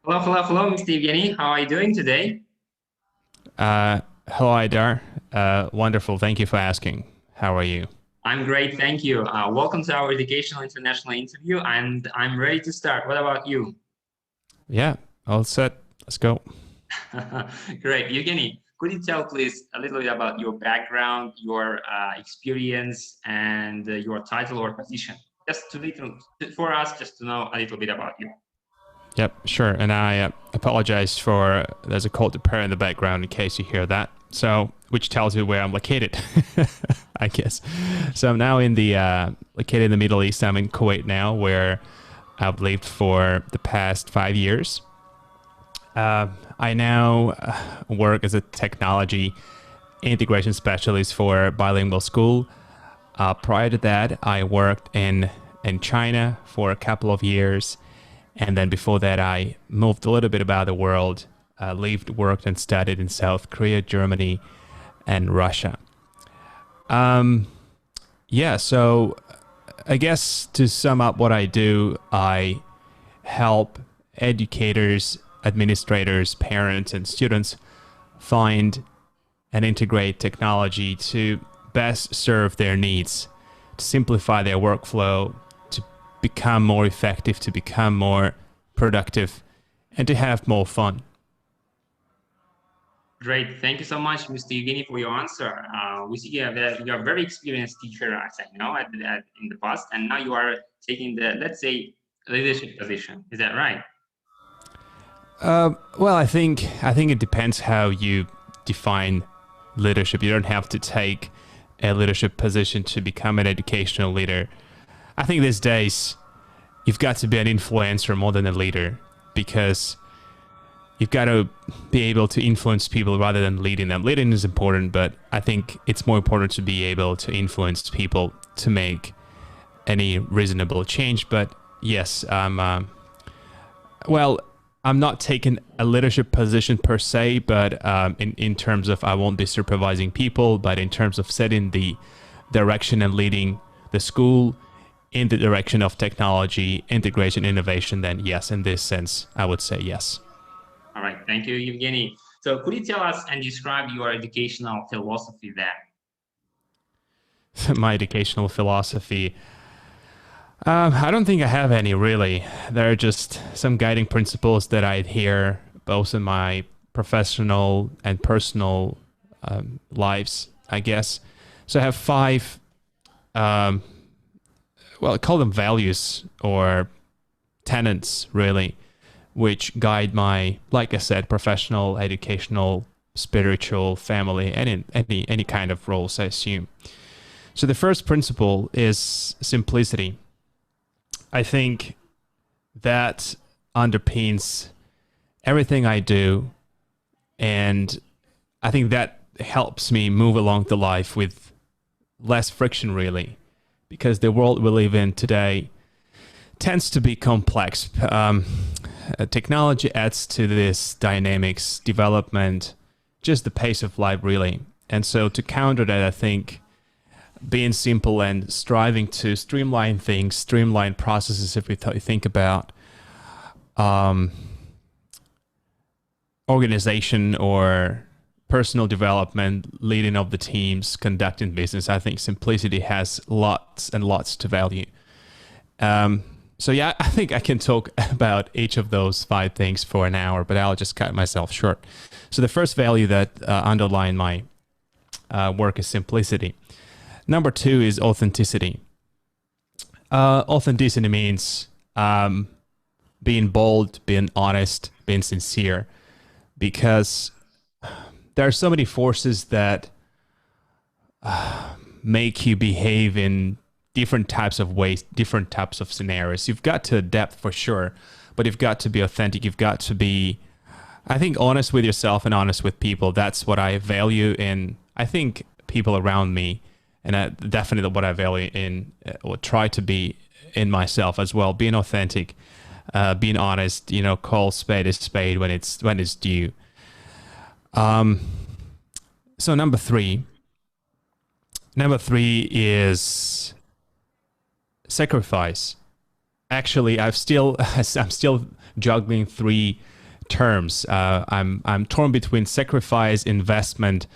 Hello, hello, hello, Mr. Evgeny. How are you doing today? Hello, Idar. Wonderful. Thank you for asking. How are you? I'm great, thank you. Welcome to our educational international interview, and I'm ready to start. What about you? Yeah, all set. Let's go. Great. Evgeny, could you tell please a little bit about your background, your experience, and your title or position? Just to little for us, just to know a little bit about you. Yep, sure. And I apologize for there's a cold repair in the background in case you hear that. So, which tells you where I'm located, I guess. So I'm now in the located in the Middle East. I'm in Kuwait now, where I've lived for the past 5 years. I now work as a technology integration specialist for bilingual school. Prior to that, I worked in China for a couple of years, and then before that, I moved a little bit about the world. Lived, worked, and studied in South Korea, Germany, and Russia. Um, yeah, so I guess to sum up what I do, I help educators, administrators, parents, and students find and integrate technology to best serve their needs, to simplify their workflow, to become more effective, to become more productive, and to have more fun. Great. Thank you so much, Mr. Evgeny, for your answer. We see you are a very experienced teacher, as I know, in the past, and now you are taking the, let's say, leadership position. Is that right? Well, I think it depends how you define leadership. You don't have to take a leadership position to become an educational leader. I think these days you've got to be an influencer more than a leader because you've got to be able to influence people rather than leading them. Leading is important, but I think it's more important to be able to influence people to make any reasonable change. But yes, well, I'm not taking a leadership position per se, but in terms of I won't be supervising people, but in terms of setting the direction and leading the school in the direction of technology, integration, innovation, then yes, in this sense, I would say yes. All right. Thank you, Evgeny. So could you tell us and describe your educational philosophy then? My educational philosophy. I don't think I have any really. There are just some guiding principles that I adhere both in my professional and personal lives, I guess. So I have five, um, well, I call them values or tenets, really, which guide my, like I said, professional, educational, spiritual, family, and in any kind of roles, I assume. So the first principle is simplicity. I think that underpins everything I do, and I think that helps me move along the life with less friction, really, because the world we live in today tends to be complex. Technology adds to this dynamics, development, just the pace of life, really. And so to counter that, I think being simple and striving to streamline things, streamline processes, if we think about um, organization or personal development, leading of the teams, conducting business, I think simplicity has lots and lots to value. Um, so yeah, I think I can talk about each of those five things for an hour, but I'll just cut myself short. So the first value that underline my work is simplicity. Number two is authenticity. Authenticity means being bold, being honest, being sincere, because there are so many forces that make you behave in different types of ways, different types of scenarios. You've got to adapt for sure, but you've got to be authentic. You've got to be, I think, honest with yourself and honest with people. That's what I value in, I think, people around me. And definitely what I value in, or try to be in myself as well, being authentic, being honest, call spade a spade when it's due. Um, so number three is sacrifice. Actually, I'm still juggling three terms. I'm torn between sacrifice, investment,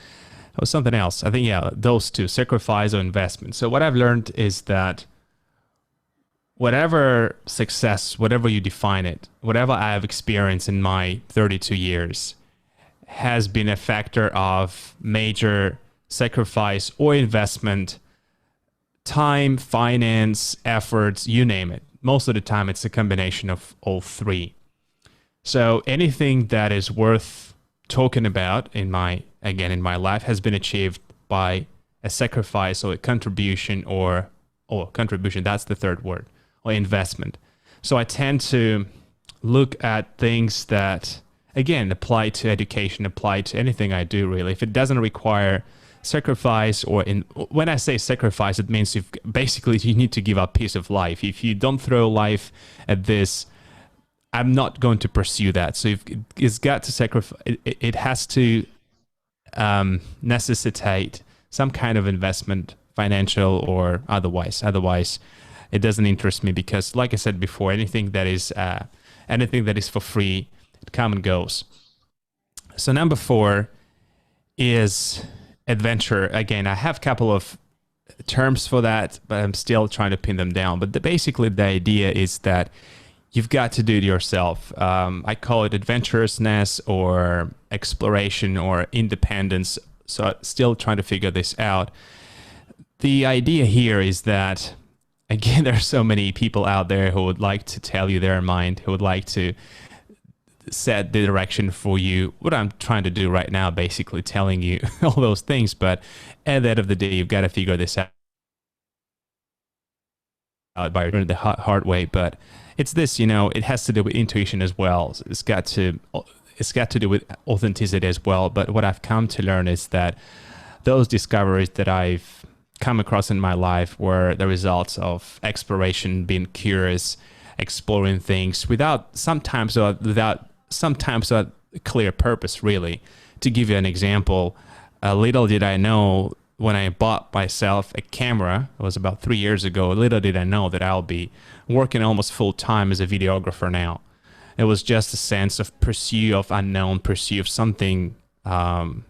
or something else. I think, yeah, those two, sacrifice or investment. So what I've learned is that whatever success, whatever you define it, whatever I have experienced in my 32 years has been a factor of major sacrifice or investment, time, finance, efforts, you name it. Most of the time, it's a combination of all three. So anything that is worth talking about in my life has been achieved by a sacrifice or a contribution or contribution, that's the third word, or investment. So I tend to look at things that, again, apply to education, apply to anything I do really. If it doesn't require sacrifice, when I say sacrifice, it means you need to give up piece of life. If you don't throw life at this, I'm not going to pursue that. So it's got to sacrifice. It has to necessitate some kind of investment, financial or otherwise. Otherwise, it doesn't interest me because, like I said before, anything that is for free, it comes and goes. So number 4 is adventure. Again, I have a couple of terms for that, but I'm still trying to pin them down. But basically, the idea is that you've got to do it yourself. I call it adventurousness or exploration or independence. So still trying to figure this out. The idea here is that, again, there are so many people out there who would like to tell you their mind, who would like to set the direction for you. What I'm trying to do right now, basically telling you all those things. But at the end of the day, you've got to figure this out by doing it the hard way. But it's this, it has to do with intuition as well. It's got to do with authenticity as well. But what I've come to learn is that those discoveries that I've come across in my life were the results of exploration, being curious, exploring things without sometimes a clear purpose, really. To give you an example, little did I know when I bought myself a camera, it was about 3 years ago, little did I know that I'll be working almost full time as a videographer now. It was just a sense of pursuit of unknown, pursuit of something, something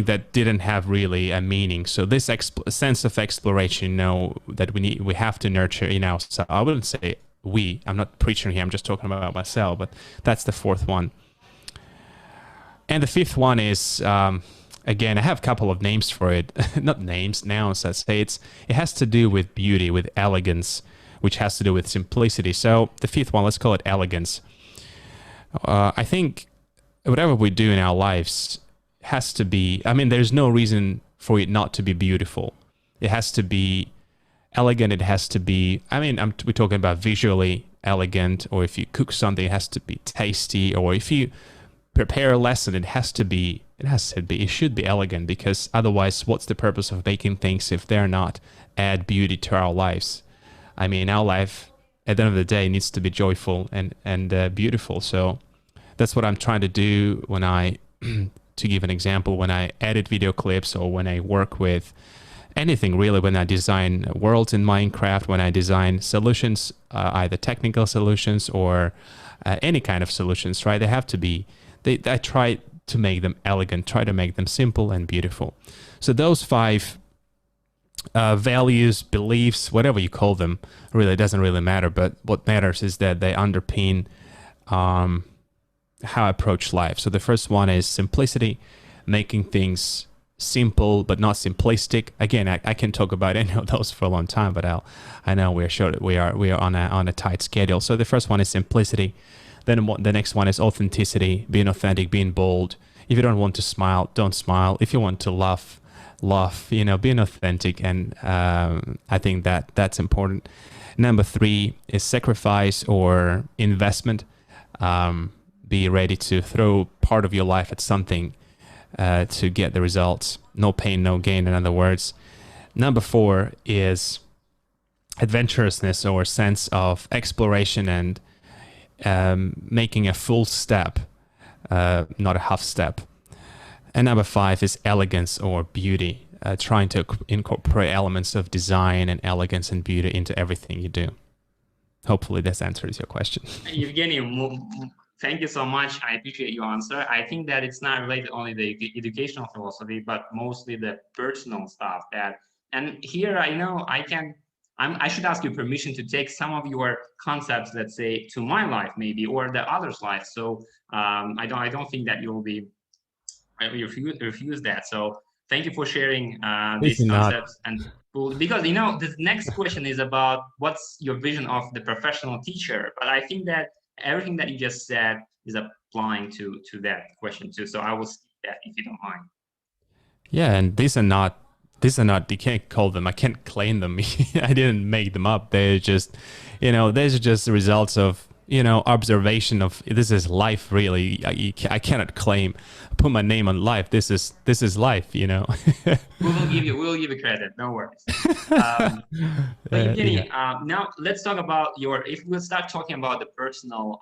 that didn't have really a meaning. So this sense of exploration, that we have to nurture in ourselves. I wouldn't say I'm not preaching here, I'm just talking about myself, but that's the 4th one. And the 5th one is, again, I have a couple of names for it. Not names, nouns. I'd say it has to do with beauty, with elegance, which has to do with simplicity. So the 5th one, let's call it elegance. I think whatever we do in our lives has to be, there's no reason for it not to be beautiful. It has to be elegant. It has to be, we're talking about visually elegant, or if you cook something, it has to be tasty, or if you prepare a lesson, it should be elegant, because otherwise, what's the purpose of making things if they're not add beauty to our lives? Our life, at the end of the day, needs to be joyful and beautiful. So that's what I'm trying to do when to give an example, when I edit video clips, or when I work with anything really, when I design worlds in Minecraft, when I design solutions, either technical solutions or any kind of solutions, right? They have to be, I try to make them elegant, try to make them simple and beautiful. So those 5 values, beliefs, whatever you call them, really doesn't really matter. But what matters is that they underpin how I approach life. So the first one is simplicity, making things simple but not simplistic. Again, I can talk about any of those for a long time, but I know we are on a tight schedule. So the first one is simplicity. Then the next one is authenticity, being authentic, being bold. If you don't want to smile, don't smile. If you want to laugh, being authentic. And I think that's important. Number 3 is sacrifice or investment. Be ready to throw part of your life at something to get the results. No pain, no gain, in other words. Number 4 is adventurousness, or sense of exploration and making a full step, not a half step. And number 5 is elegance or beauty, trying to incorporate elements of design and elegance and beauty into everything you do. Hopefully this answers your question. Evgeny, thank you so much. I appreciate your answer. I think that it's not related only to the educational philosophy, but mostly the personal stuff. And here I know I should ask you permission to take some of your concepts, let's say, to my life maybe, or the other's life. So I don't think that you'll be refuse that. So thank you for sharing these Definitely not. concepts. And because the next question is about what's your vision of the professional teacher. But I think that everything that you just said is applying to that question too. So I will skip that if you don't mind. Yeah, and you can't call them, I can't claim them. I didn't make them up. They're just, these are just the results of, observation of, this is life really. I cannot claim, put my name on life. This is life, We'll give you credit. No worries. But Evgeny, now let's talk about if we'll start talking about the personal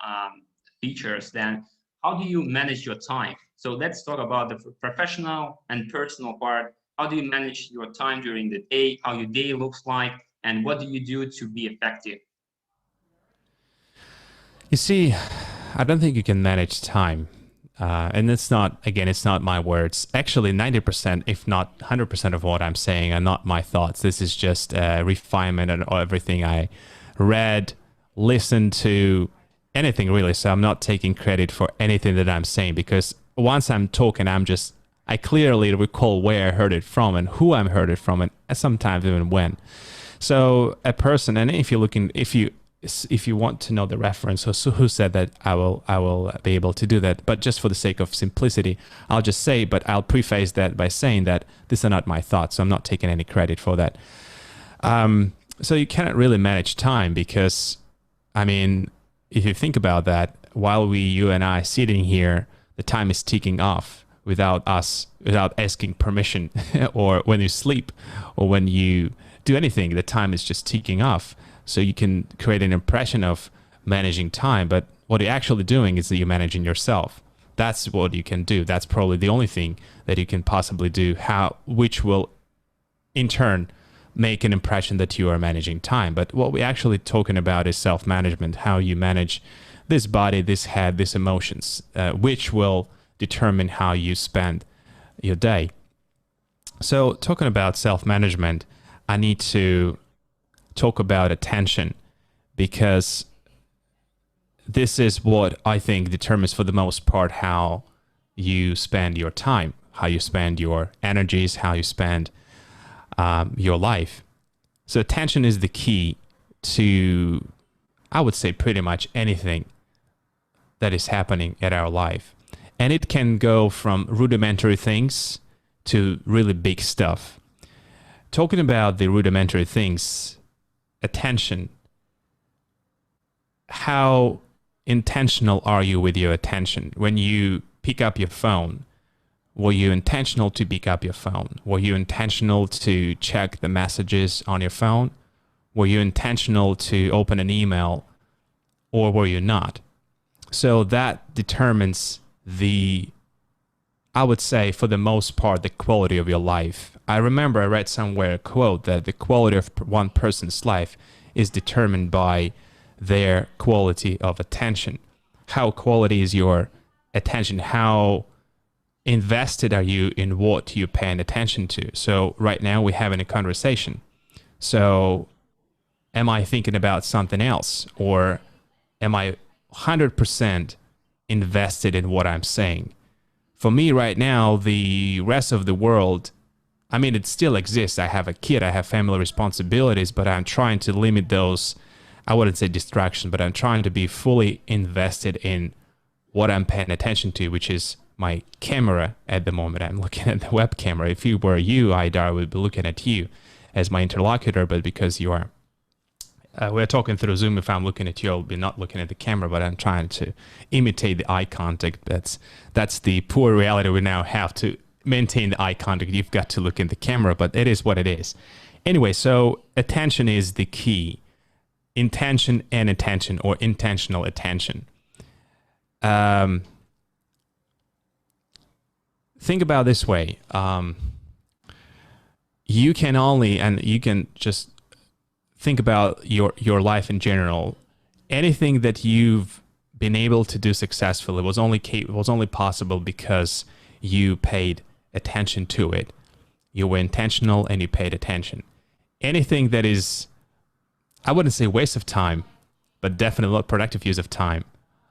features, then how do you manage your time? So let's talk about the professional and personal part. How do you manage your time during the day? How your day looks like? And what do you do to be effective? You see, I don't think you can manage time. And it's not my words. Actually, 90%, if not 100% of what I'm saying are not my thoughts. This is just a refinement of everything I read, listened to, anything really. So I'm not taking credit for anything that I'm saying, because once I'm talking, I clearly recall where I heard it from and who I heard it from, and sometimes even when. So a person, and if you want to know the reference, so who said that, I will be able to do that. But just for the sake of simplicity, I'll just say, but I'll preface that by saying that these are not my thoughts, so I'm not taking any credit for that. So you cannot really manage time, because, if you think about that, while you and I sitting here, the time is ticking off without asking permission, or when you sleep, or when you do anything, the time is just ticking off. So you can create an impression of managing time, but what you're actually doing is that you're managing yourself. That's what you can do. That's probably the only thing that you can possibly do, which will in turn make an impression that you are managing time. But what we're actually talking about is self-management, how you manage this body, this head, these emotions, which will determine how you spend your day. So talking about self-management, I need to talk about attention, because this is what I think determines for the most part how you spend your time, how you spend your energies, how you spend your life. So attention is the key to, I would say, pretty much anything that is happening at our life. And it can go from rudimentary things to really big stuff. Talking about the rudimentary things, attention, how intentional are you with your attention? When you pick up your phone, were you intentional to pick up your phone? Were you intentional to check the messages on your phone? Were you intentional to open an email, or were you not? So that determines I would say, for the most part, the quality of your life. I remember I read somewhere a quote that the quality of one person's life is determined by their quality of attention. How quality is your attention? How invested are you in what you're paying attention to? So right now we're having a conversation. So am I thinking about something else, or am I 100% invested in what I'm saying? For me right now, the rest of the world, it still exists. I have a kid, I have family responsibilities, but I'm trying to limit those, I wouldn't say distraction, but I'm trying to be fully invested in what I'm paying attention to, which is my camera at the moment. I'm looking at the web camera. If you were you, Aidar, would be looking at you as my interlocutor, but because you are, we're talking through Zoom. If I'm looking at you, I'll be not looking at the camera, but I'm trying to imitate the eye contact. That's the poor reality we now have. To maintain the eye contact, you've got to look in the camera, but it is what it is. Anyway, so attention is the key. Intention and attention, or intentional attention. Think about this way. You can just think about your life in general. anything that you've been able to do successfully was only possible because you paid attention to it. You were intentional and you paid attention. Anything that is, I wouldn't say waste of time, but definitely not productive use of time,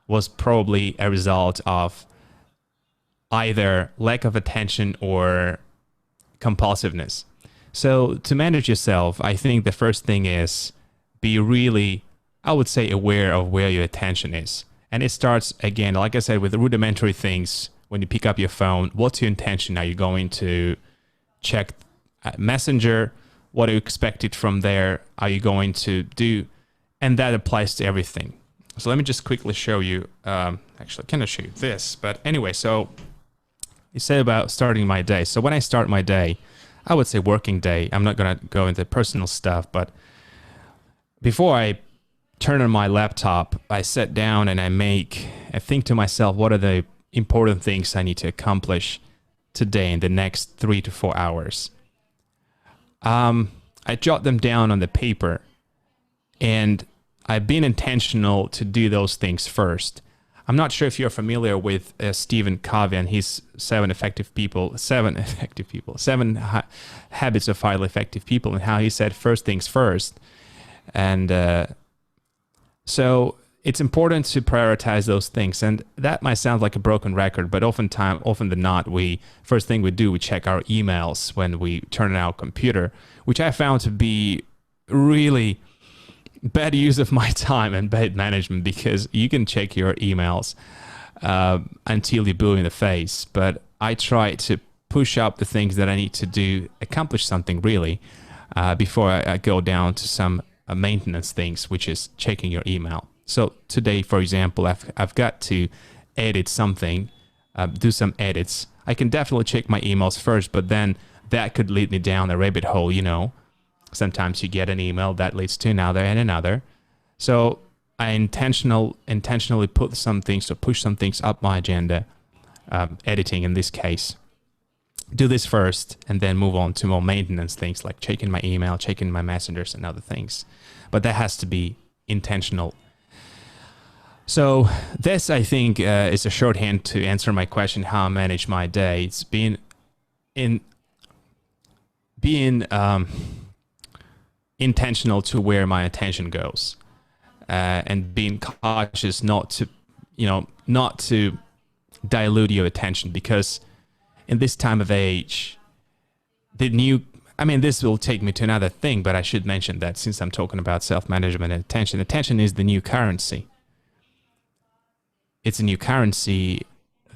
was probably a result of either lack of attention or compulsiveness. So to manage yourself, I think the first thing is be really, I would say, aware of where your attention is. And it starts, again, like I said, with the rudimentary things. When you pick up your phone, what's your intention? Are you going to check Messenger? What are you expected from there? Are you going to do? And that applies to everything. So let me just quickly show you. Actually, I cannot show you this. But anyway, so you say about starting my day. So when I start my day, I would say working day. I'm not going to go into personal stuff, but before I turn on my laptop, I sit down and I think to myself, what are the important things I need to accomplish today in the next 3 to 4 hours? I jot them down on the paper, and I've been intentional to do those things first. I'm not sure if you're familiar with Stephen Covey and his 7 habits of highly effective people, and how he said first things first. And so it's important to prioritize those things. And that might sound like a broken record, but often than not, first thing we do, we check our emails when we turn on our computer, which I found to be really bad use of my time and bad management, because you can check your emails until you're blue in the face. But I try to push up the things that I need to do, accomplish something really, before I go down to some maintenance things, which is checking your email. So today, for example, I've got to edit something, do some edits. I can definitely check my emails first, but then that could lead me down a rabbit hole, you know. Sometimes you get an email that leads to another and another. So I intentionally put some things, or push some things up my agenda, editing in this case. Do this first and then move on to more maintenance things like checking my email, checking my messengers and other things. But that has to be intentional. So this, I think, is a shorthand to answer my question, how I manage my day. It's being intentional to where my attention goes, and being cautious not to dilute your attention, because in this time of age, this will take me to another thing, but I should mention that since I'm talking about self-management and attention is the new currency. It's a new currency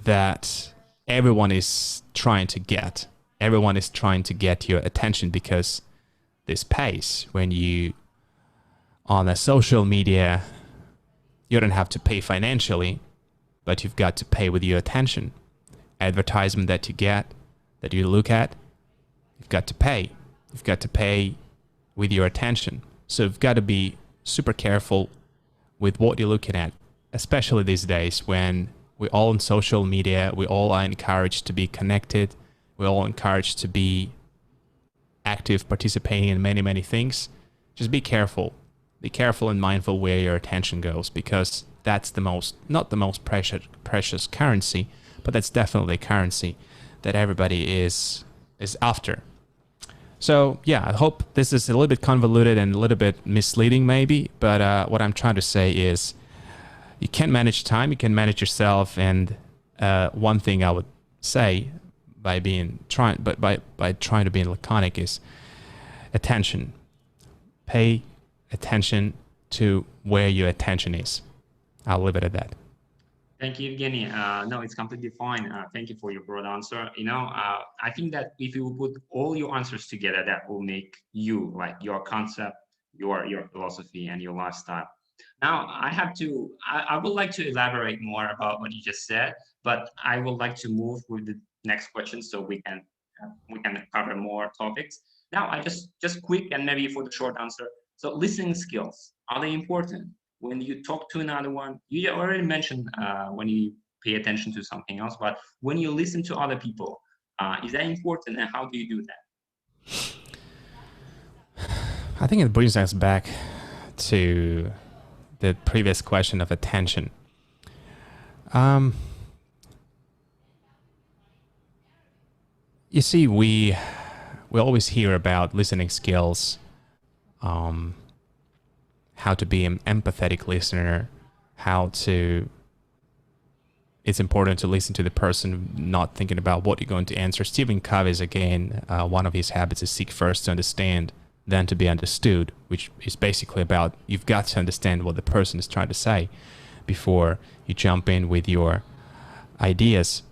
that everyone is trying to get. Everyone is trying to get your attention, because this pays. When you on a social media, you don't have to pay financially, but you've got to pay with your attention. Advertisement that you get, that you look at, you've got to pay. You've got to pay with your attention. So you've got to be super careful with what you're looking at, especially these days when we're all on social media, we all are encouraged to be connected, we're all encouraged to be active, participating in many, many things. Just be careful. Be careful and mindful where your attention goes, because that's not the most precious currency, but that's definitely a currency that everybody is after. So yeah, I hope this is a little bit convoluted and a little bit misleading maybe, but what I'm trying to say is you can manage time, you can manage yourself, and one thing I would say by trying to be laconic is attention. Pay attention to where your attention is. I'll leave it at that. Thank you, Evgeny. No, it's completely fine. Thank you for your broad answer. I think that if you put all your answers together, that will make you, like, your concept, your philosophy, and your lifestyle. Now, I would like to elaborate more about what you just said, but I would like to move with the next question so we can cover more topics. Now, I just quick and maybe for the short answer. So listening skills, are they important? When you talk to another one, you already mentioned when you pay attention to something else, but when you listen to other people, is that important, and how do you do that? I think it brings us back to the previous question of attention. You see, we always hear about listening skills, how to be an empathetic listener, it's important to listen to the person, not thinking about what you're going to answer. Stephen Covey's, again, one of his habits is seek first to understand, then to be understood, which is basically about you've got to understand what the person is trying to say before you jump in with your ideas.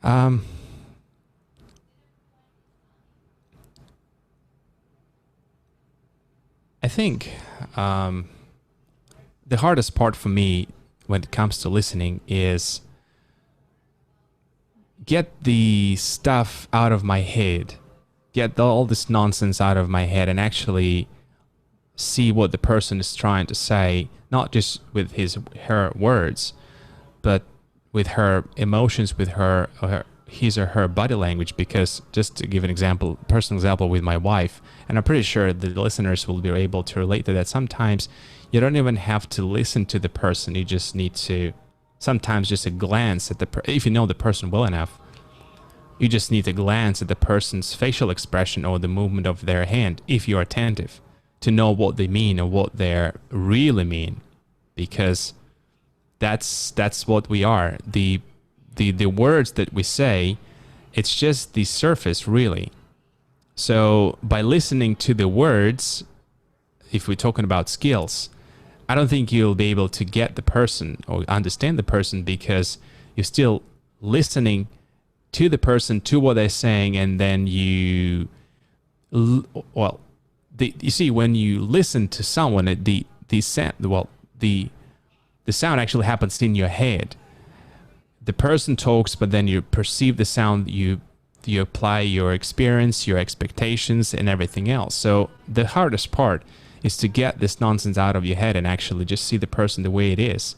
I think the hardest part for me when it comes to listening is get the stuff out of my head, get all this nonsense out of my head, and actually see what the person is trying to say, not just with her words, but with her emotions, with his or her body language. Because just to give an example, personal example with my wife, and I'm pretty sure the listeners will be able to relate to that. Sometimes you don't even have to listen to the person. You just need to, sometimes just a glance at if you know the person well enough, you just need to glance at the person's facial expression or the movement of their hand, if you're attentive, to know what they mean or what they really mean. Because that's what we are. The words that we say, it's just the surface, really. So by listening to the words, if we're talking about skills, I don't think you'll be able to get the person or understand the person, because you're still listening to the person, to what they're saying, and then you see, when you listen to someone, the sound actually happens in your head. The person talks, but then you perceive the sound, you apply your experience, your expectations, and everything else. So the hardest part is to get this nonsense out of your head and actually just see the person the way it is,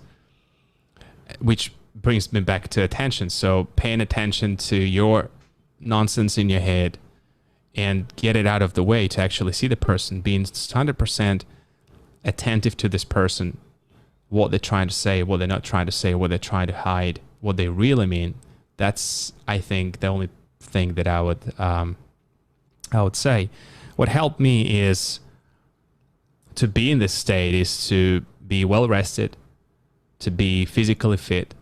which brings me back to attention. So paying attention to your nonsense in your head and get it out of the way to actually see the person, being 100% attentive to this person, what they're trying to say, what they're not trying to say, what they're trying to hide, what they really mean. That's, I think, the only thing that I would say. What helped me is to be in this state is to be well rested, to be physically fit.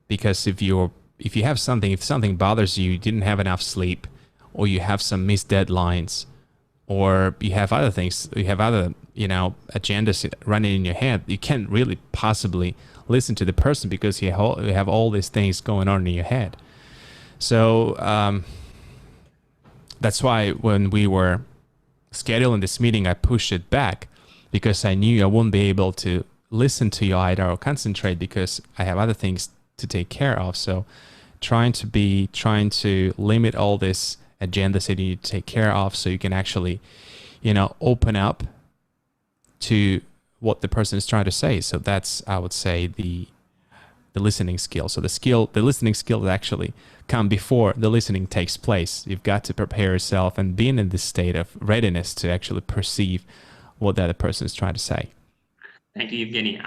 Because if something bothers you, you didn't have enough sleep, or you have some missed deadlines, or you have other things, you have other, agendas running in your head, you can't really possibly listen to the person because you have all these things going on in your head. So that's why when we were scheduling this meeting, I pushed it back, because I knew I wouldn't be able to listen to you either or concentrate, because I have other things to take care of. So trying to limit all this agendas that you need to take care of, so you can actually, open up to what the person is trying to say. So that's, I would say, the listening skill. So the listening skill actually come before the listening takes place. You've got to prepare yourself and being in this state of readiness to actually perceive what the other person is trying to say. Thank you, Evgeny.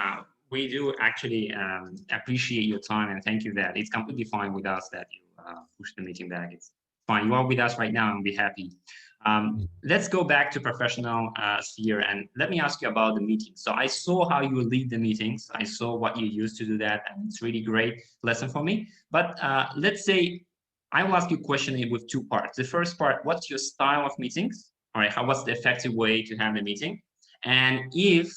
We do actually appreciate your time, and thank you that it's completely fine with us that you pushed the meeting back. It's fine. You are with us right now, and we're happy. Let's go back to professional sphere, and let me ask you about the meetings. So I saw how you lead the meetings. I saw what you used to do that, and it's really great lesson for me. But let's say I will ask you a question with two parts. The first part, what's your style of meetings? All right, what's the effective way to have the meeting? And if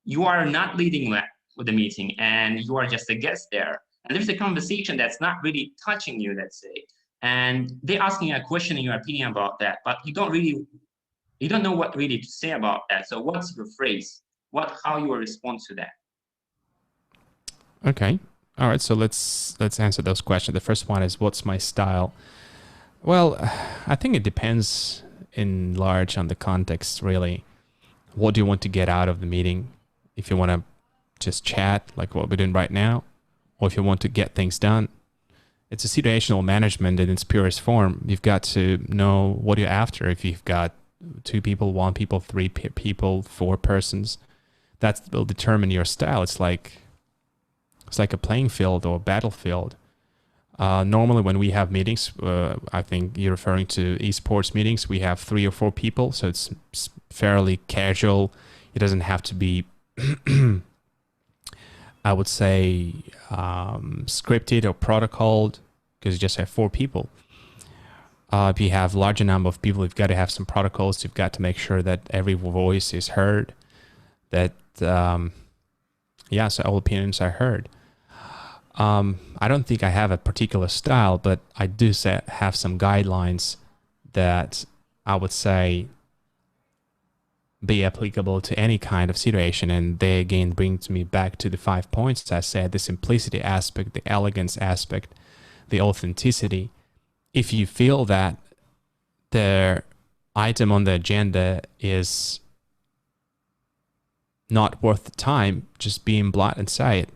you are not leading with the meeting and you are just a guest there, and there's a conversation that's not really touching you, let's say, and they're asking a question in your opinion about that, but you don't know what really to say about that. So what's your phrase? How you will respond to that? Okay. All right. So let's answer those questions. The first one is, what's my style? Well, I think it depends in large on the context, really. What do you want to get out of the meeting? If you want to just chat like what we're doing right now, or if you want to get things done, it's a situational management in its purest form. You've got to know what you're after. If you've got 2 people, 1 people, 3 people, 4 persons, that will determine your style. It's like a playing field or battlefield. Normally when we have meetings, I think you're referring to esports meetings, we have 3 or 4 people, so it's fairly casual. It doesn't have to be, I would say, scripted or protocoled, because you just have 4 people. If you have larger number of people, you've got to have some protocols. You've got to make sure that every voice is heard, that, so all opinions are heard. I don't think I have a particular style, but I do have some guidelines that I would say be applicable to any kind of situation. And they again brings me back to the 5 points I said: the simplicity aspect, the elegance aspect, the authenticity. If you feel that the item on the agenda is not worth the time, just being blunt and say it.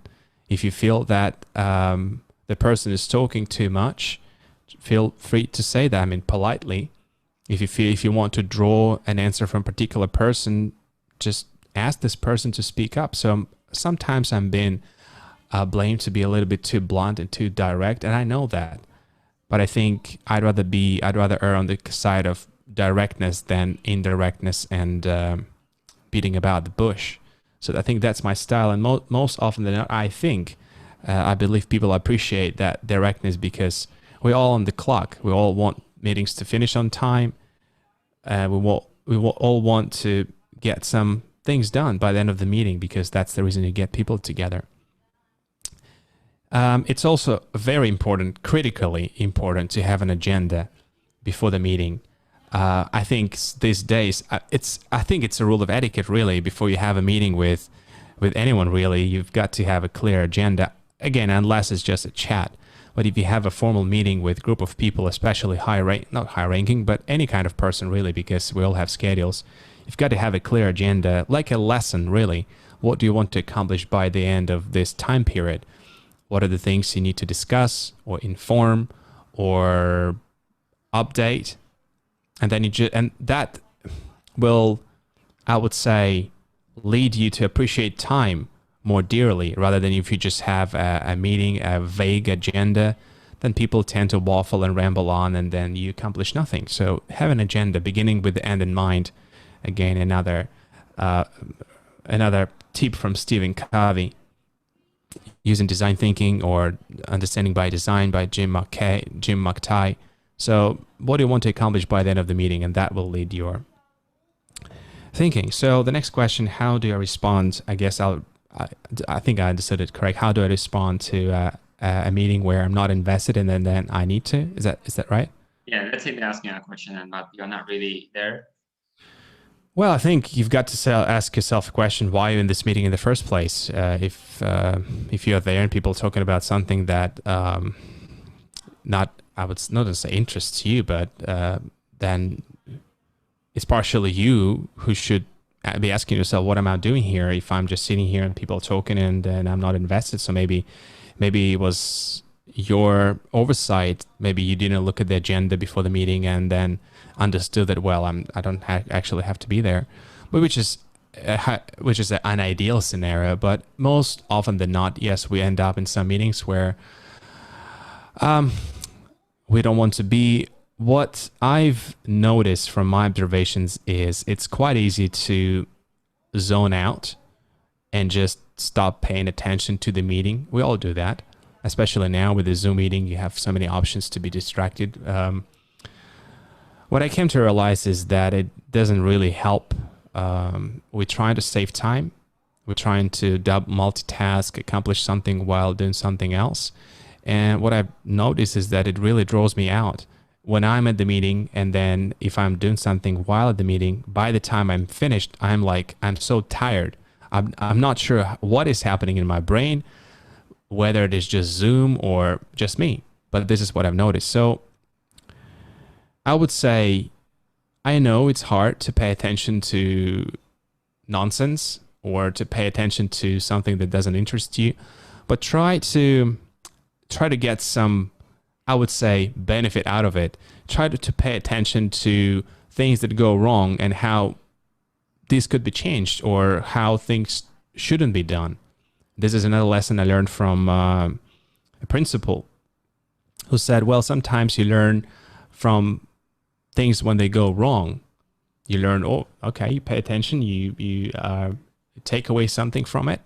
If you feel that the person is talking too much, feel free to say that. I mean, politely. If you want to draw an answer from a particular person, just ask this person to speak up. So sometimes I'm being blamed to be a little bit too blunt and too direct, and I know that. But I think I'd rather err on the side of directness than indirectness and beating about the bush. So I think that's my style, and most often than not, I believe people appreciate that directness, because we're all on the clock. We all want meetings to finish on time. We all want to get some things done by the end of the meeting, because that's the reason you get people together. It's also very important, critically important, to have an agenda before the meeting. I think these days, I think it's a rule of etiquette, really. Before you have a meeting with anyone, really, you've got to have a clear agenda. Again, unless it's just a chat. But if you have a formal meeting with a group of people, especially not high ranking, but any kind of person, really, because we all have schedules, you've got to have a clear agenda, like a lesson, really. What do you want to accomplish by the end of this time period? What are the things you need to discuss or inform or update? And then and that will, I would say, lead you to appreciate time more dearly, rather than if you just have a meeting, a vague agenda, then people tend to waffle and ramble on, and then you accomplish nothing. So have an agenda beginning with the end in mind. Again, another tip from Stephen Covey, using design thinking or understanding by design by Jim McKay. So what do you want to accomplish by the end of the meeting? And that will lead your thinking. So the next question: how do I respond? I guess I think I understood it correct. How do I respond to a meeting where I'm not invested in, and then I need to? Is that right? Yeah, let's say they're asking a question and you're not really there. Well, I think you've got to ask yourself a question: why are you in this meeting in the first place? If you're there and people are talking about something that I would not say interests you, but then it's partially you who should be asking yourself, what am I doing here if I'm just sitting here and people are talking and I'm not invested? So maybe it was your oversight. Maybe you didn't look at the agenda before the meeting and then understood that, well, I don't actually have to be there, but which is an ideal scenario. But most often than not, yes, we end up in some meetings where we don't want to be. What I've noticed from my observations is it's quite easy to zone out and just stop paying attention to the meeting. We all do that, especially now with the Zoom meeting. You have so many options to be distracted. What I came to realize is that it doesn't really help. We're trying to save time. We're trying to multitask, accomplish something while doing something else. And what I've noticed is that it really draws me out. When I'm at the meeting, and then if I'm doing something while at the meeting, by the time I'm finished, I'm so tired. I'm not sure what is happening in my brain, whether it is just Zoom or just me, but this is what I've noticed. So I would say, I know it's hard to pay attention to nonsense or to pay attention to something that doesn't interest you, but try to get some, I would say, benefit out of it. Try to pay attention to things that go wrong and how these could be changed, or how things shouldn't be done. This is another lesson I learned from a principal who said, well, sometimes you learn from things when they go wrong. You learn, oh, okay, you pay attention, you take away something from it.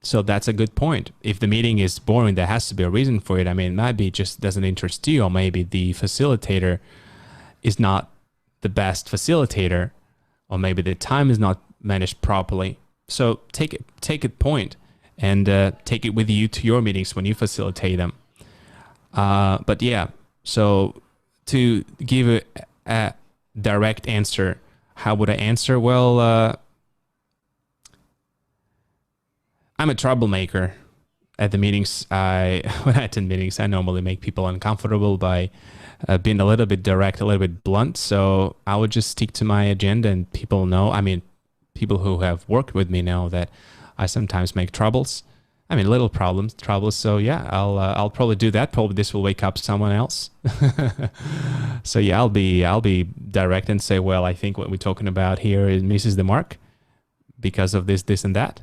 So that's a good point. If the meeting is boring, there has to be a reason for it. I mean, it might be just doesn't interest you, or maybe the facilitator is not the best facilitator, or maybe the time is not managed properly. So take it point and take it with you to your meetings when you facilitate them. But yeah, so to give a direct answer, how would I answer? Well, I'm a troublemaker at the meetings. When I attend meetings, I normally make people uncomfortable by being a little bit direct, a little bit blunt. So I would just stick to my agenda, and people know. I mean, people who have worked with me know that I sometimes make troubles. I mean, little troubles. So yeah, I'll probably do that. Probably this will wake up someone else. So yeah, I'll be direct and say, well, I think what we're talking about here is misses the mark because of this, and that.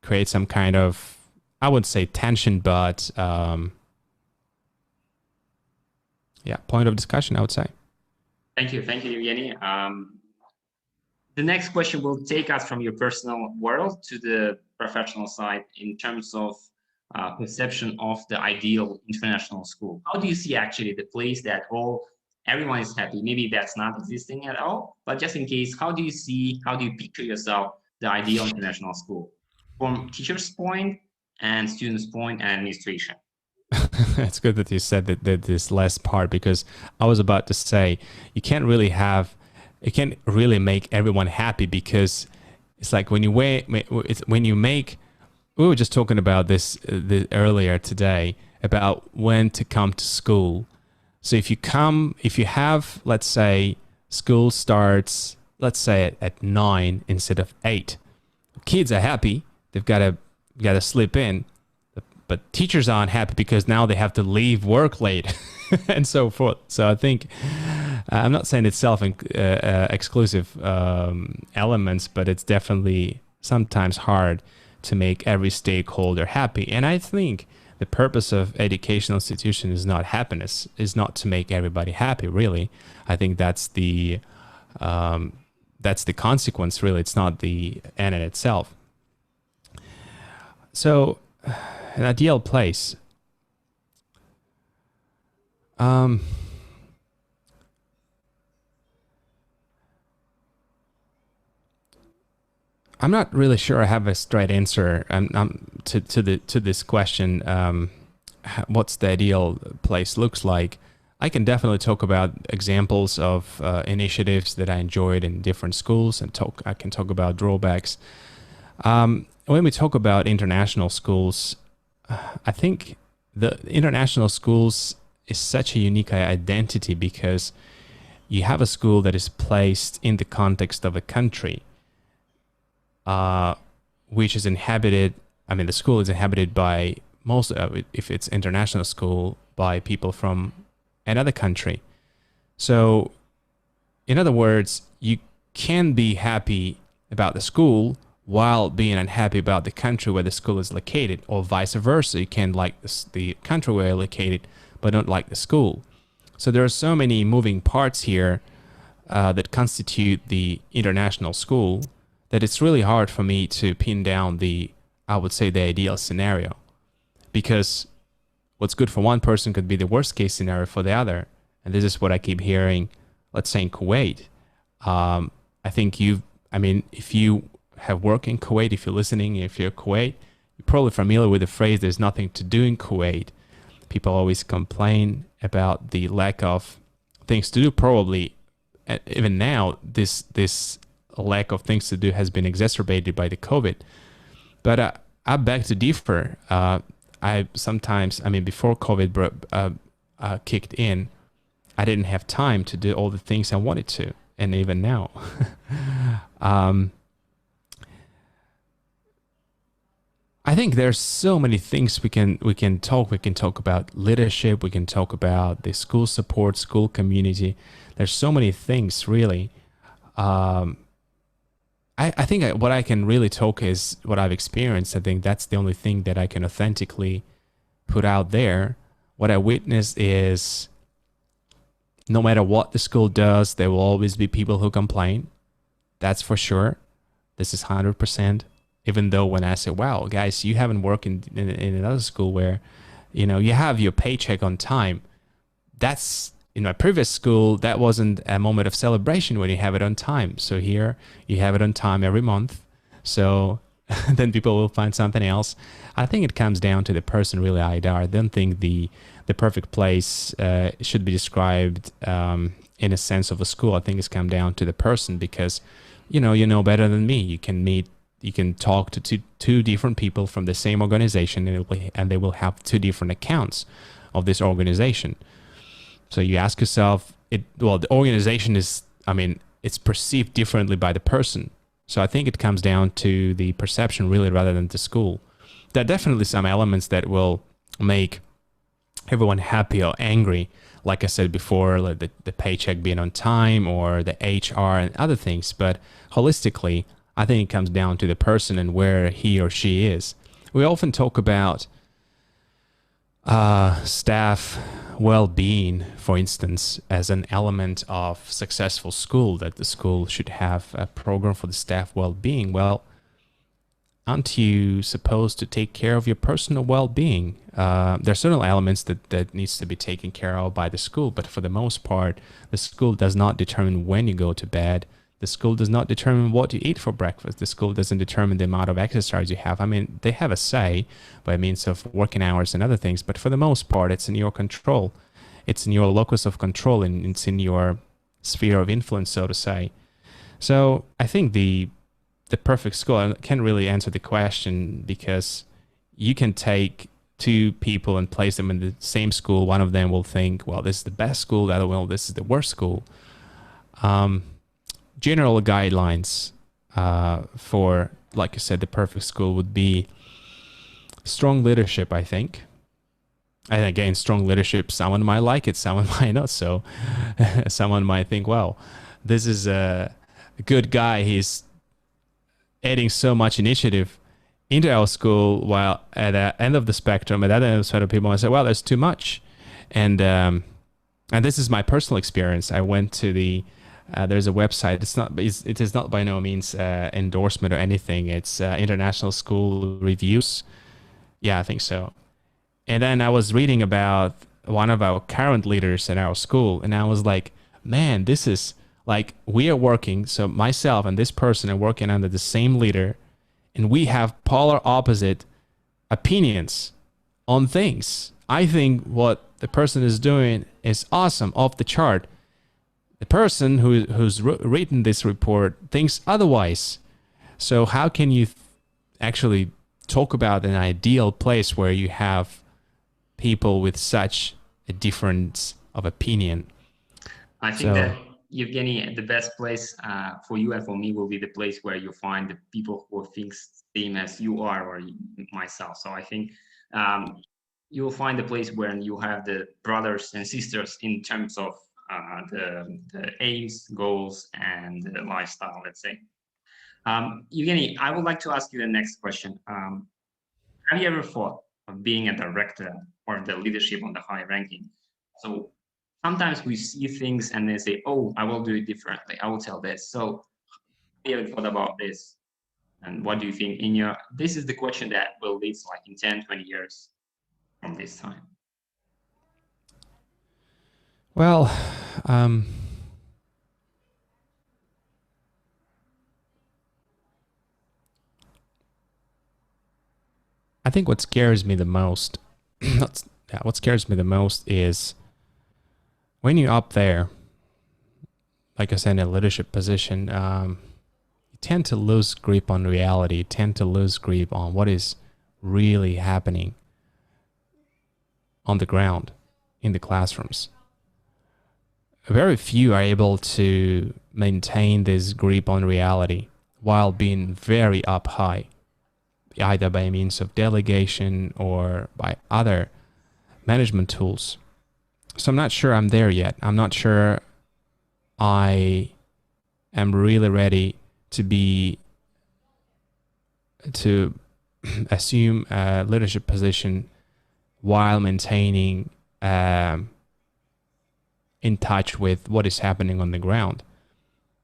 Create some kind of, I wouldn't say tension, but yeah, point of discussion, I would say. Thank you, Evgeny. The next question will take us from your personal world to the professional side in terms of perception of the ideal international school. How do you see actually the place that everyone is happy? Maybe that's not existing at all, but just in case, how do you picture yourself the ideal international school from teacher's point and students' point and administration? It's good that you said that this last part, because I was about to say you can't really make everyone happy, because it's like when you we were just talking about this earlier today about when to come to school. So if you have, let's say, school starts, let's say at 9 instead of 8, kids are happy. They've got to slip in, but teachers aren't happy because now they have to leave work late and so forth. So I think I'm not saying it's exclusive elements, but it's definitely sometimes hard to make every stakeholder happy. And I think the purpose of educational institution is not happiness, is not to make everybody happy. Really, I think that's the consequence. Really, it's not the end in itself. So, an ideal place. I'm not really sure I have a straight answer to this question. What's the ideal place looks like? I can definitely talk about examples of initiatives that I enjoyed in different schools, and I can talk about drawbacks. When we talk about international schools, I think the international schools is such a unique identity, because you have a school that is placed in the context of a country, which is inhabited. I mean, the school is inhabited by most of it, if it's international school, by people from another country. So, in other words, you can be happy about the school while being unhappy about the country where the school is located, or vice versa. You can like the country where you're located, but don't like the school. So there are so many moving parts here that constitute the international school, that it's really hard for me to pin down the ideal scenario, because what's good for one person could be the worst case scenario for the other. And this is what I keep hearing, let's say in Kuwait. I think if you have worked in Kuwait, if you're listening, if you're Kuwait, you're probably familiar with the phrase, there's nothing to do in Kuwait. People always complain about the lack of things to do. Probably even now, this lack of things to do has been exacerbated by the COVID. But I beg to differ. Before COVID kicked in, I didn't have time to do all the things I wanted to, and even now. I think there's so many things we can talk. We can talk about leadership. We can talk about the school support, school community. There's so many things, really. I think what I can really talk is what I've experienced. I think that's the only thing that I can authentically put out there. What I witnessed is no matter what the school does, there will always be people who complain. That's for sure. This is 100%. Even though when I say, wow, guys, you haven't worked in another school where, you have your paycheck on time. That's in my previous school, that wasn't a moment of celebration when you have it on time. So here you have it on time every month. So then people will find something else. I think it comes down to the person really, Ida. I don't think the perfect place should be described in a sense of a school. I think it's come down to the person because, you know better than me. You can talk to two different people from the same organization and they will have two different accounts of this organization. So you ask yourself, the organization is, it's perceived differently by the person. So I think it comes down to the perception really rather than the school. There are definitely some elements that will make everyone happy or angry. Like I said before, like the paycheck being on time or the HR and other things. But holistically, I think it comes down to the person and where he or she is. We often talk about staff well-being, for instance, as an element of successful school, that the school should have a program for the staff well-being. Well, aren't you supposed to take care of your personal well-being? There are certain elements that needs to be taken care of by the school, but for the most part, the school does not determine when you go to bed. The school does not determine what you eat for breakfast. The school doesn't determine the amount of exercise you have. They have a say by means of working hours and other things, but for the most part, it's in your control. It's in your locus of control, and it's in your sphere of influence, so to say. So I think the perfect school, I can't really answer the question because you can take two people and place them in the same school. One of them will think, well, this is the best school. The other one, this is the worst school. General guidelines for, like I said, the perfect school would be strong leadership, I think. And again, strong leadership, someone might like it, someone might not. So someone might think, well, this is a good guy. He's adding so much initiative into our school, while at the end of the spectrum, at the other end of the spectrum, people might say, well, there's too much. And this is my personal experience. I went to there's a website. It is not by no means endorsement or anything. It's International School Reviews. Yeah, I think so. And then I was reading about one of our current leaders at our school, and I was like, man, this is like, we are working. So myself and this person are working under the same leader, and we have polar opposite opinions on things. I think what the person is doing is awesome, off the chart. The person who's written this report thinks otherwise. So how can you actually talk about an ideal place where you have people with such a difference of opinion? I think that, Evgeny, the best place for you and for me will be the place where you find the people who think same as you are, or myself. So I think you'll find a place where you have the brothers and sisters in terms of the aims, goals, and the lifestyle, let's say. Evgeny, I would like to ask you the next question. Have you ever thought of being a director or the leadership on the high ranking? So sometimes we see things and they say, oh, I will do it differently. I will tell this. So have you ever thought about this? And what do you think this is the question that will lead like in 10, 20 years from this time? Well, I think what scares me the most, what scares me the most is when you're up there, like I said, in a leadership position, you tend to lose grip on reality, you tend to lose grip on what is really happening on the ground, in the classrooms. Very few are able to maintain this grip on reality while being very up high, either by means of delegation or by other management tools. So I'm not sure I'm there yet. I'm not sure I am really ready to be to assume a leadership position while maintaining in touch with what is happening on the ground.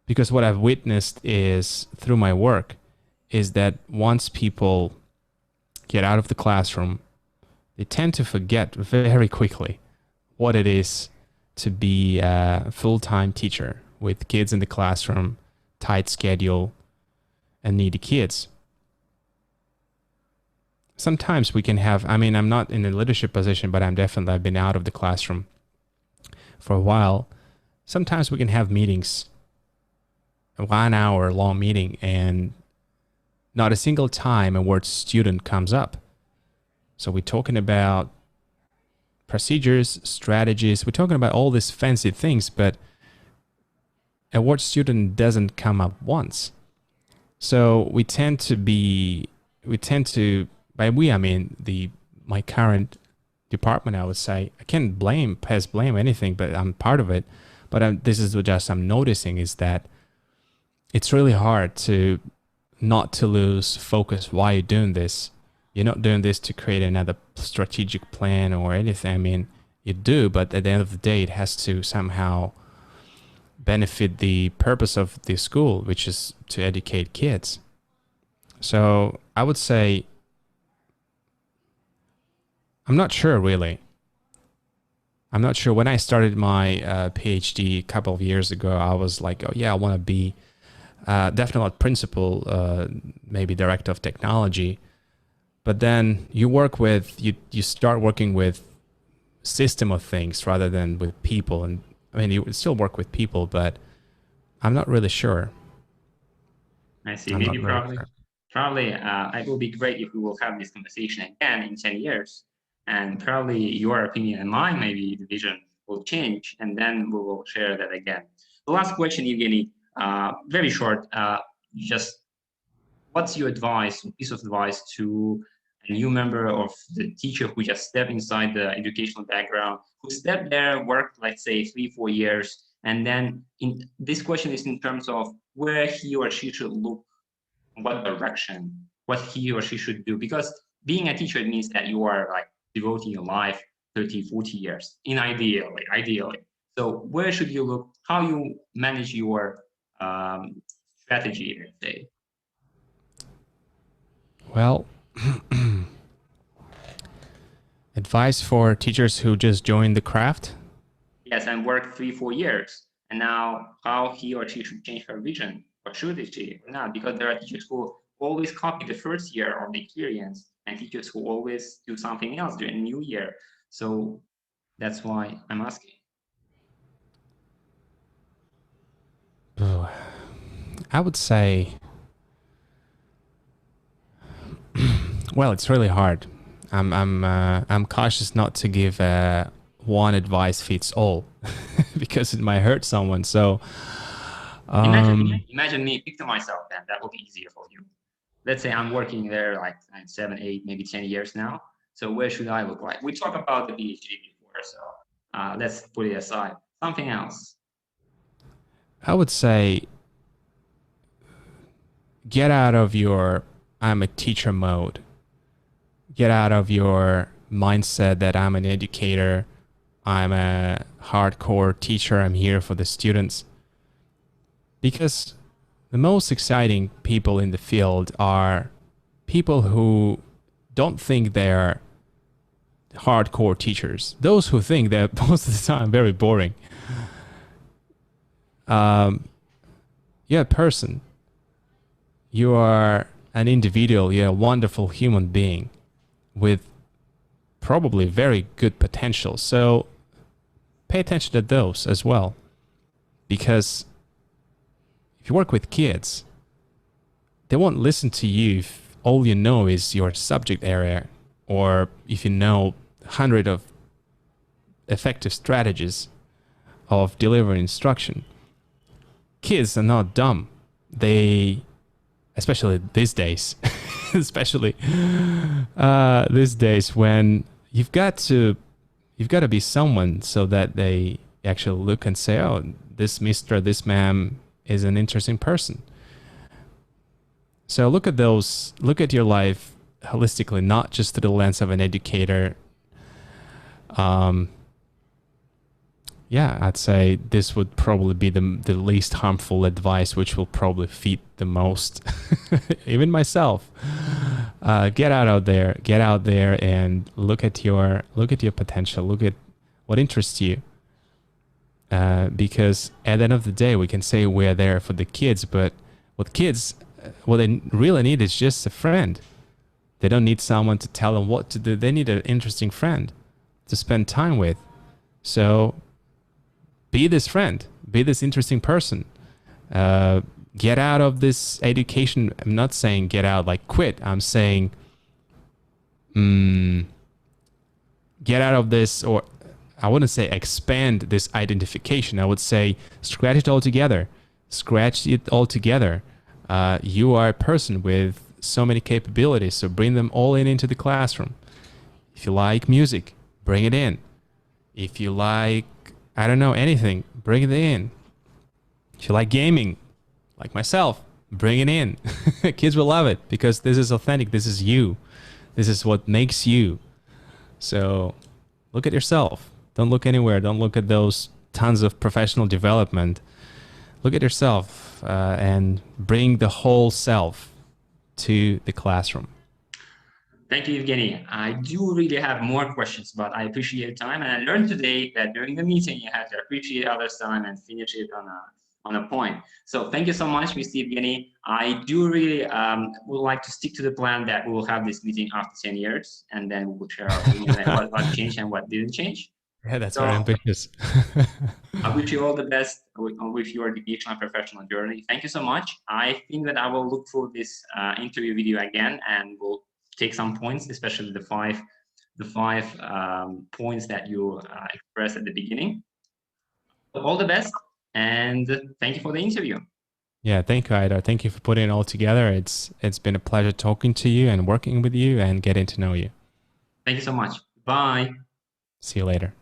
Because what I've witnessed is through my work is that once people get out of the classroom, they tend to forget very quickly what it is to be a full-time teacher with kids in the classroom, tight schedule, and needy kids. Sometimes we can have, I mean, I'm not in a leadership position, but I've been out of the classroom for a while. Sometimes we can have meetings, a 1 hour long meeting, and not a single time a word student comes up. So we're talking about procedures, strategies, we're talking about all these fancy things, but a word student doesn't come up once. So we tend to, by we, I mean my current department, I would say, I can't blame anything, but I'm part of it. But this is just I'm noticing is that it's really hard to not to lose focus while you're doing this. You're not doing this to create another strategic plan or anything. I mean, you do, but at the end of the day, it has to somehow benefit the purpose of the school, which is to educate kids. So I would say, I'm not sure really. I'm not sure. When I started my PhD a couple of years ago, I was like, oh yeah, I want to be definitely not principal, maybe director of technology. But then you start working with system of things rather than with people. And I mean, you would still work with people, but I'm not really sure. I see. Maybe probably it will be great if we will have this conversation again in 10 years. And probably your opinion and mine, maybe the vision will change, and then we will share that again. The last question, Evgeny, very short, just what's your piece of advice to a new member of the teacher who just stepped inside the educational background, who stepped there, worked, let's say, 3-4 years, and then this question is in terms of where he or she should look, what direction, what he or she should do, because being a teacher means that you are like devoting your life 30-40 years ideally. So where should you look, how you manage your strategy, let's say? Well, advice for teachers who just joined the craft? Yes, and worked 3-4 years, and now how he or she should change her vision, or should she or not? Because there are teachers who always copy the first year of the experience, and teachers who always do something else during the new year. So that's why I'm asking. I would say, well, it's really hard. I'm cautious not to give one advice fits all because it might hurt someone. So imagine me picture myself, then that will be easier for you. Let's say I'm working there like 7, 8, maybe 10 years now. So where should I look like? We talked about the PhD before, so let's put it aside. Something else. I would say get out of your I'm a teacher mode. Get out of your mindset that I'm an educator, I'm a hardcore teacher, I'm here for the students. Because the most exciting people in the field are people who don't think they're hardcore teachers. Those who think they're most of the time very boring. You're a person. You are an individual. You're a wonderful human being with probably very good potential. So pay attention to those as well. Because if you work with kids, they won't listen to you if all you know is your subject area, or if you know 100 of effective strategies of delivering instruction. Kids are not dumb. They, especially these days, these days when you've got to be someone so that they actually look and say, oh, this Mr., this ma'am is an interesting person. So look at those, look at your life holistically, not just through the lens of an educator. Yeah, I'd say this would probably be the least harmful advice, which will probably feed the most, even myself. Get out there and look at your potential. Look at what interests you. Because at the end of the day, we can say we're there for the kids, but what they really need is just a friend. They don't need someone to tell them what to do. They need an interesting friend to spend time with. So be this friend, be this interesting person. Get out of this education. I'm not saying get out like quit. I'm saying get out of this, or I wouldn't say expand this identification. I would say scratch it all together. Scratch it all together. You are a person with so many capabilities, so bring them all into the classroom. If you like music, bring it in. If you like, I don't know, anything, bring it in. If you like gaming, like myself, bring it in. Kids will love it because this is authentic. This is you. This is what makes you. So look at yourself. Don't look anywhere. Don't look at those tons of professional development. Look at yourself and bring the whole self to the classroom. Thank you, Evgeny. I do really have more questions, but I appreciate your time. And I learned today that during the meeting, you have to appreciate others' time and finish it on a point. So thank you so much, Mr. Evgeny. I do really would like to stick to the plan that we will have this meeting after 10 years, and then we will share our opinion on what changed and what didn't change. Yeah, that's very ambitious. I wish you all the best with your educational and professional journey. Thank you so much. I think that I will look for this interview video again, and we'll take some points, especially the five points that you expressed at the beginning. So all the best, and thank you for the interview. Yeah, thank you, Ida. Thank you for putting it all together. It's been a pleasure talking to you and working with you and getting to know you. Thank you so much. Bye. See you later.